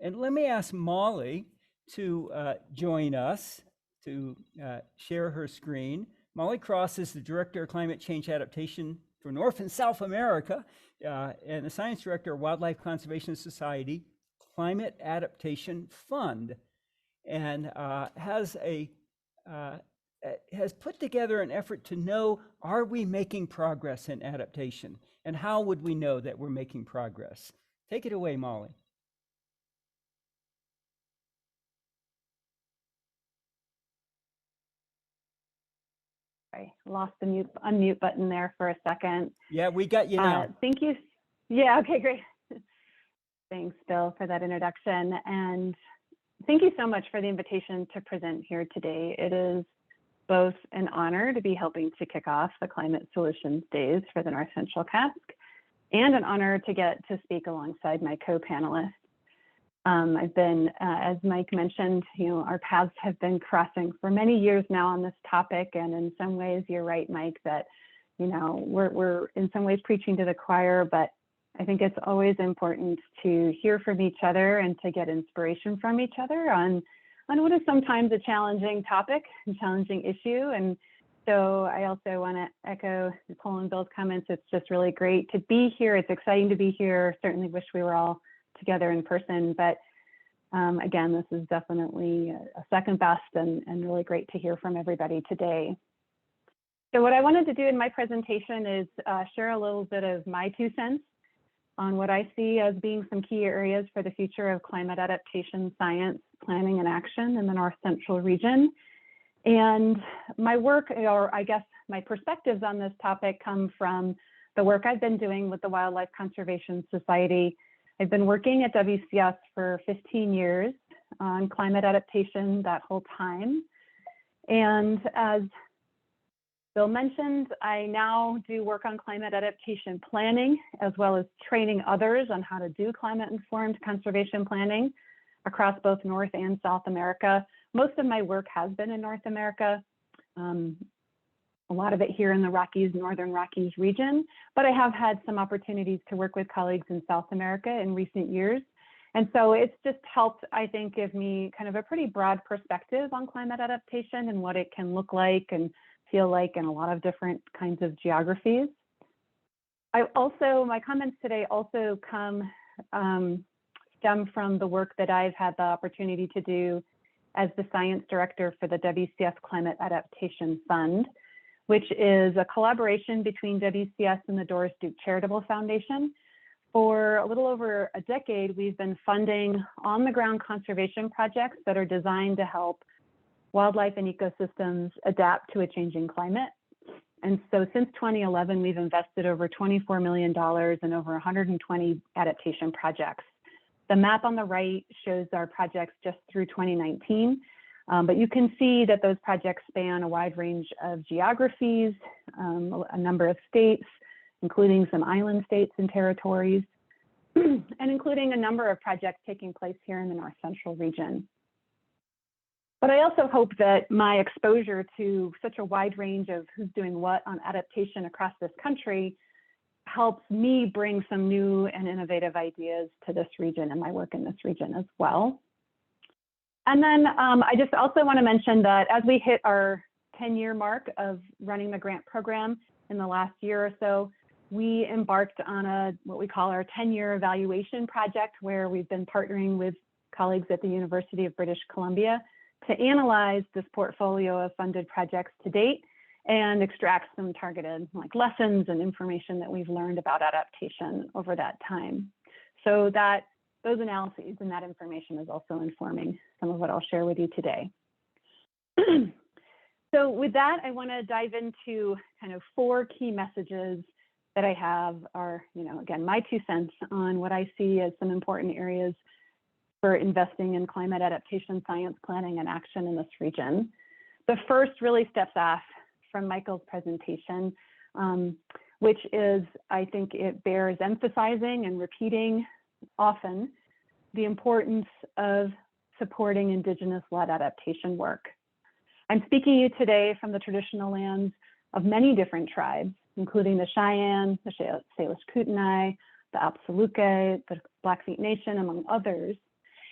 And let me ask Molly to join us to share her screen. Molly Cross is the Director of Climate Change Adaptation for North and South America and the Science Director of Wildlife Conservation Society Climate Adaptation Fund, and has put together an effort to know, are we making progress in adaptation? And how would we know that we're making progress? Take it away, Molly. I lost the unmute button there for a second. Yeah, we got you now. Thank you. Yeah, okay, great. Thanks, Bill, for that introduction. And thank you so much for the invitation to present here today. It is both an honor to be helping to kick off the Climate Solutions Days for the North Central CASC, and an honor to get to speak alongside my co-panelists. I've been, as Mike mentioned, our paths have been crossing for many years now on this topic, and in some ways, you're right, Mike, that we're in some ways preaching to the choir, but I think it's always important to hear from each other and to get inspiration from each other on what is sometimes a challenging topic and challenging issue. And so I also want to echo Nicole and Bill's comments. It's just really great to be here. It's exciting to be here. Certainly wish we were all together in person, but again, this is definitely a second best, and really great to hear from everybody today. So what I wanted to do in my presentation is share a little bit of my 2 cents on what I see as being some key areas for the future of climate adaptation science, planning, and action in the North Central region. And my work, or I guess my perspectives on this topic, come from the work I've been doing with the Wildlife Conservation Society. I've been working at WCS for 15 years on climate adaptation that whole time. And as Bill mentioned, I now do work on climate adaptation planning, as well as training others on how to do climate-informed conservation planning across both North and South America. Most of my work has been in North America, a lot of it here in the Rockies, Northern Rockies region, but I have had some opportunities to work with colleagues in South America in recent years. And so it's just helped, I think, give me kind of a pretty broad perspective on climate adaptation and what it can look like and feel like in a lot of different kinds of geographies. My comments today also stem from the work that I've had the opportunity to do as the science director for the WCS Climate Adaptation Fund, which is a collaboration between WCS and the Doris Duke Charitable Foundation. For a little over a decade, we've been funding on-the-ground conservation projects that are designed to help wildlife and ecosystems adapt to a changing climate. And so since 2011, we've invested over $24 million in over 120 adaptation projects. The map on the right shows our projects just through 2019, but you can see that those projects span a wide range of geographies, a number of states, including some island states and territories, and including a number of projects taking place here in the North Central region. But I also hope that my exposure to such a wide range of who's doing what on adaptation across this country helps me bring some new and innovative ideas to this region and my work in this region as well. And then I just also want to mention that as we hit our 10-year mark of running the grant program in the last year or so, we embarked on what we call our 10-year evaluation project, where we've been partnering with colleagues at the University of British Columbia to analyze this portfolio of funded projects to date and extract some targeted lessons and information that we've learned about adaptation over that time. So that those analyses and that information is also informing some of what I'll share with you today. So with that, I want to dive into kind of 4 key messages that I have are, again, my 2 cents on what I see as some important areas for investing in climate adaptation science, planning, and action in this region. The first really steps off from Michael's presentation, which is, I think it bears emphasizing and repeating often the importance of supporting Indigenous-led adaptation work. I'm speaking to you today from the traditional lands of many different tribes, including the Cheyenne, the Salish Kootenai, the Apsaluke, the Blackfeet Nation, among others.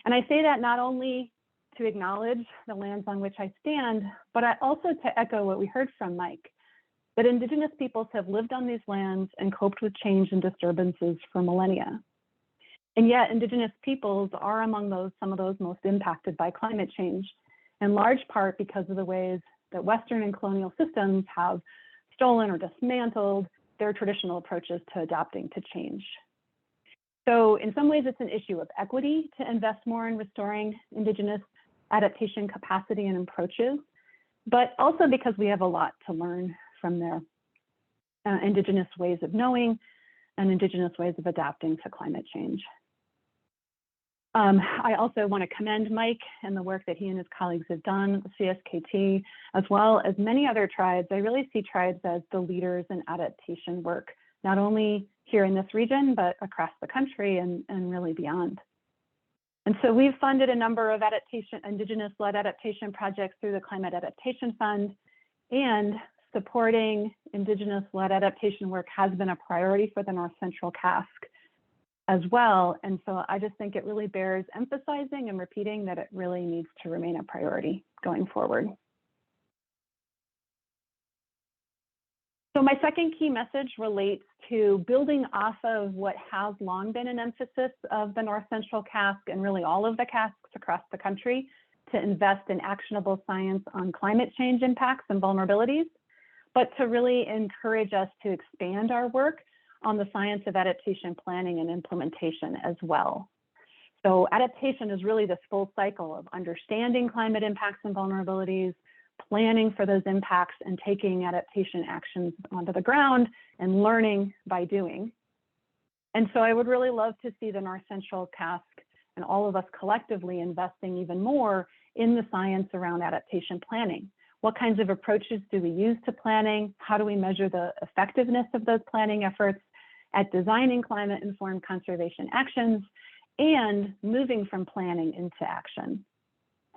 And I say that not only to acknowledge the lands on which I stand, but also to echo what we heard from Mike, that Indigenous peoples have lived on these lands and coped with change and disturbances for millennia. And yet Indigenous peoples are among some of those most impacted by climate change, in large part because of the ways that Western and colonial systems have stolen or dismantled their traditional approaches to adapting to change. So in some ways, it's an issue of equity to invest more in restoring Indigenous adaptation capacity and approaches, but also because we have a lot to learn from their Indigenous ways of knowing and Indigenous ways of adapting to climate change. I also want to commend Mike and the work that he and his colleagues have done at the CSKT, as well as many other tribes. I really see tribes as the leaders in adaptation work, not only here in this region, but across the country and really beyond. And so we've funded a number of Indigenous-led adaptation projects through the Climate Adaptation Fund, and supporting Indigenous-led adaptation work has been a priority for the North Central CASC as well. And so I just think it really bears emphasizing and repeating that it really needs to remain a priority going forward. So my second key message relates to building off of what has long been an emphasis of the North Central CASC and really all of the CASCs across the country to invest in actionable science on climate change impacts and vulnerabilities, but to really encourage us to expand our work on the science of adaptation planning and implementation as well. So adaptation is really this full cycle of understanding climate impacts and vulnerabilities, planning for those impacts, and taking adaptation actions onto the ground and learning by doing. And so I would really love to see the North Central CASC and all of us collectively investing even more in the science around adaptation planning. What kinds of approaches do we use to planning? How do we measure the effectiveness of those planning efforts at designing climate-informed conservation actions and moving from planning into action?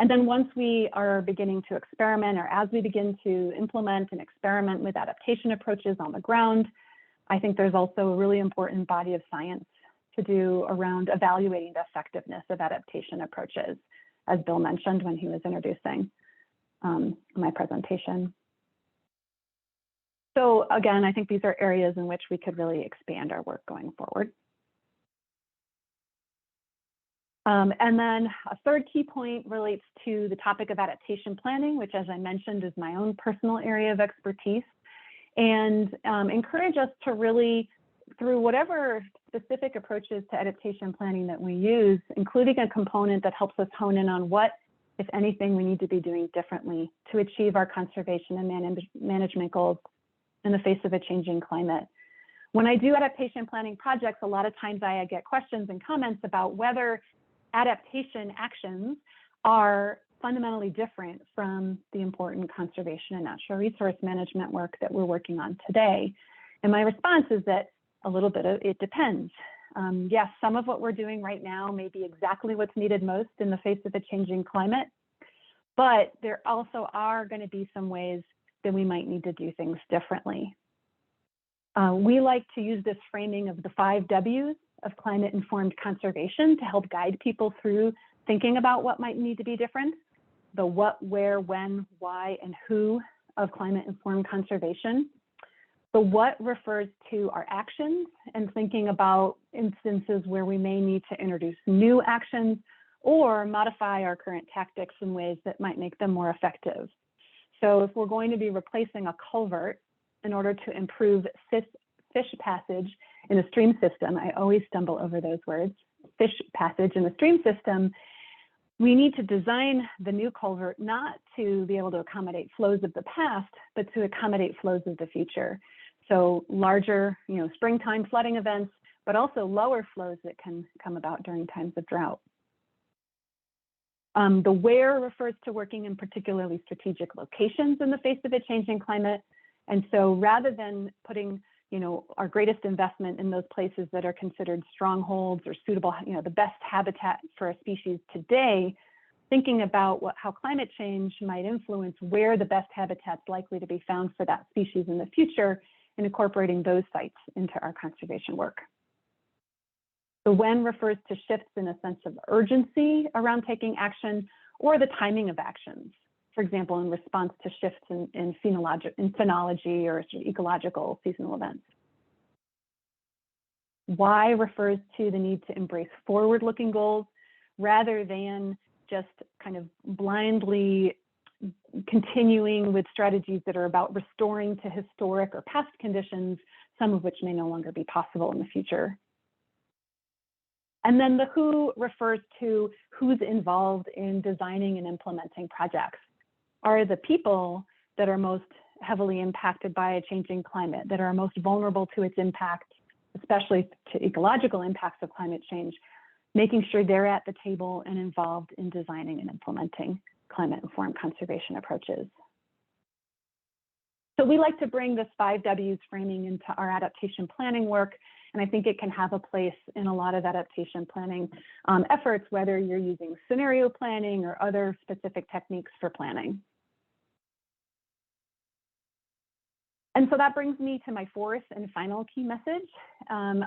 And then once we are beginning to experiment, or as we begin to implement and experiment with adaptation approaches on the ground, I think there's also a really important body of science to do around evaluating the effectiveness of adaptation approaches, as Bill mentioned when he was introducing my presentation. So again, I think these are areas in which we could really expand our work going forward. And then a third key point relates to the topic of adaptation planning, which, as I mentioned, is my own personal area of expertise, and encourage us to really, through whatever specific approaches to adaptation planning that we use, including a component that helps us hone in on what, if anything, we need to be doing differently to achieve our conservation and management goals in the face of a changing climate. When I do adaptation planning projects, a lot of times I get questions and comments about whether adaptation actions are fundamentally different from the important conservation and natural resource management work that we're working on today. And my response is that a little bit of it depends. Yes, some of what we're doing right now may be exactly what's needed most in the face of a changing climate, but there also are going to be some ways that we might need to do things differently. We like to use this framing of the 5 W's of climate-informed conservation to help guide people through thinking about what might need to be different. The what, where, when, why, and who of climate-informed conservation. The what refers to our actions and thinking about instances where we may need to introduce new actions or modify our current tactics in ways that might make them more effective. So if we're going to be replacing a culvert in order to improve fish passage in a stream system, I always stumble over those words, fish passage in a stream system, we need to design the new culvert not to be able to accommodate flows of the past, but to accommodate flows of the future. So larger, springtime flooding events, but also lower flows that can come about during times of drought. The where refers to working in particularly strategic locations in the face of a changing climate. And so rather than putting our greatest investment in those places that are considered strongholds or suitable, the best habitat for a species today, thinking about how climate change might influence where the best habitat's likely to be found for that species in the future, and incorporating those sites into our conservation work. The when refers to shifts in a sense of urgency around taking action or the timing of actions. For example, in response to shifts in phenology or ecological seasonal events. Why refers to the need to embrace forward-looking goals rather than just kind of blindly continuing with strategies that are about restoring to historic or past conditions, some of which may no longer be possible in the future. And then the who refers to who's involved in designing and implementing projects. Are the people that are most heavily impacted by a changing climate, that are most vulnerable to its impact, especially to ecological impacts of climate change, making sure they're at the table and involved in designing and implementing climate-informed conservation approaches. So we like to bring this 5 Ws framing into our adaptation planning work, and I think it can have a place in a lot of adaptation planning efforts, whether you're using scenario planning or other specific techniques for planning. And so that brings me to my fourth and final key message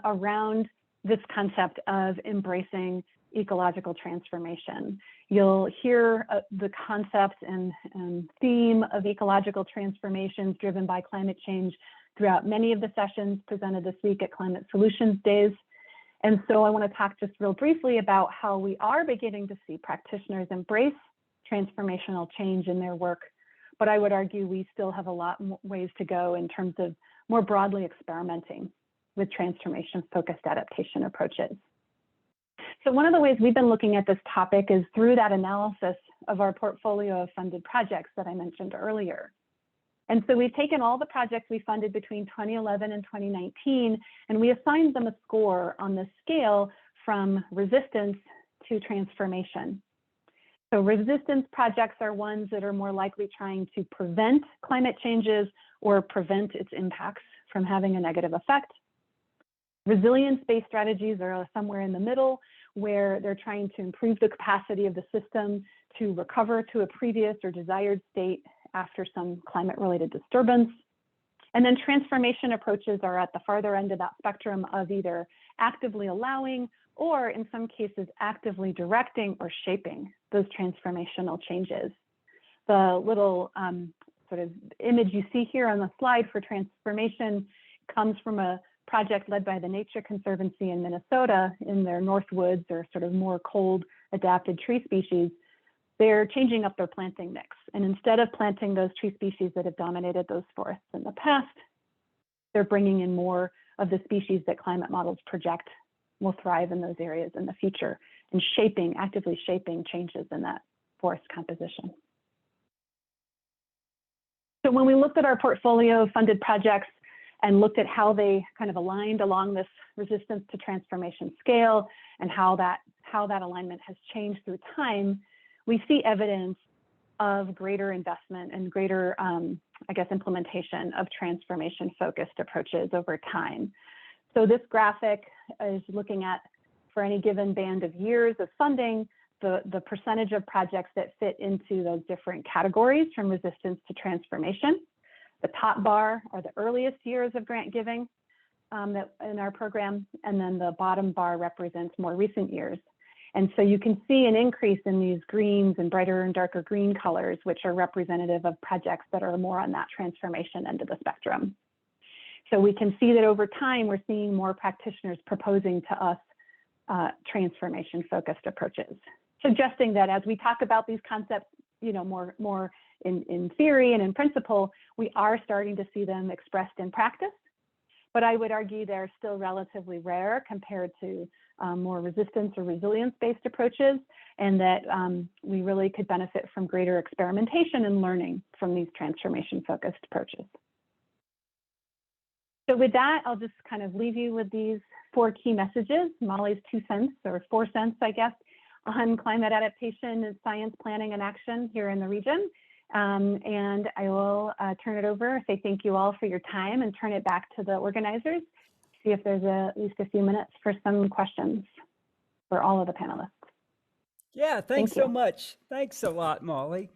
around this concept of embracing ecological transformation. You'll hear the concept and theme of ecological transformations driven by climate change throughout many of the sessions presented this week at Climate Solutions Days. And so I want to talk just real briefly about how we are beginning to see practitioners embrace transformational change in their work. But I would argue we still have a lot more ways to go in terms of more broadly experimenting with transformation-focused adaptation approaches. So one of the ways we've been looking at this topic is through that analysis of our portfolio of funded projects that I mentioned earlier. And so we've taken all the projects we funded between 2011 and 2019, and we assigned them a score on the scale from resistance to transformation. So resistance projects are ones that are more likely trying to prevent climate changes or prevent its impacts from having a negative effect. Resilience-based strategies are somewhere in the middle, where they're trying to improve the capacity of the system to recover to a previous or desired state after some climate-related disturbance. And then transformation approaches are at the farther end of that spectrum of either actively allowing or in some cases actively directing or shaping those transformational changes. The little sort of image you see here on the slide for transformation comes from a project led by the Nature Conservancy in Minnesota in their North Woods, or sort of more cold adapted tree species. They're changing up their planting mix. And instead of planting those tree species that have dominated those forests in the past, they're bringing in more of the species that climate models project will thrive in those areas in the future, and actively shaping changes in that forest composition. So when we looked at our portfolio of funded projects and looked at how they kind of aligned along this resistance to transformation scale and how that alignment has changed through time, we see evidence of greater investment and greater, I guess, implementation of transformation-focused approaches over time. So this graphic is looking at, for any given band of years of funding, the percentage of projects that fit into those different categories from resistance to transformation. The top bar are the earliest years of grant giving in our program, and then the bottom bar represents more recent years. And so you can see an increase in these greens and brighter and darker green colors, which are representative of projects that are more on that transformation end of the spectrum. So we can see that over time, we're seeing more practitioners proposing to us transformation-focused approaches, suggesting that as we talk about these concepts, more in theory and in principle, we are starting to see them expressed in practice. But I would argue they're still relatively rare compared to more resistance or resilience-based approaches, and that we really could benefit from greater experimentation and learning from these transformation-focused approaches. So with that, I'll just kind of leave you with these 4 key messages, Molly's 2 cents or 4 cents, I guess, on climate adaptation and science planning and action here in the region. And I will turn it over, say thank you all for your time, and turn it back to the organizers, see if there's at least a few minutes for some questions for all of the panelists. Yeah, thanks so much. Thanks a lot, Molly.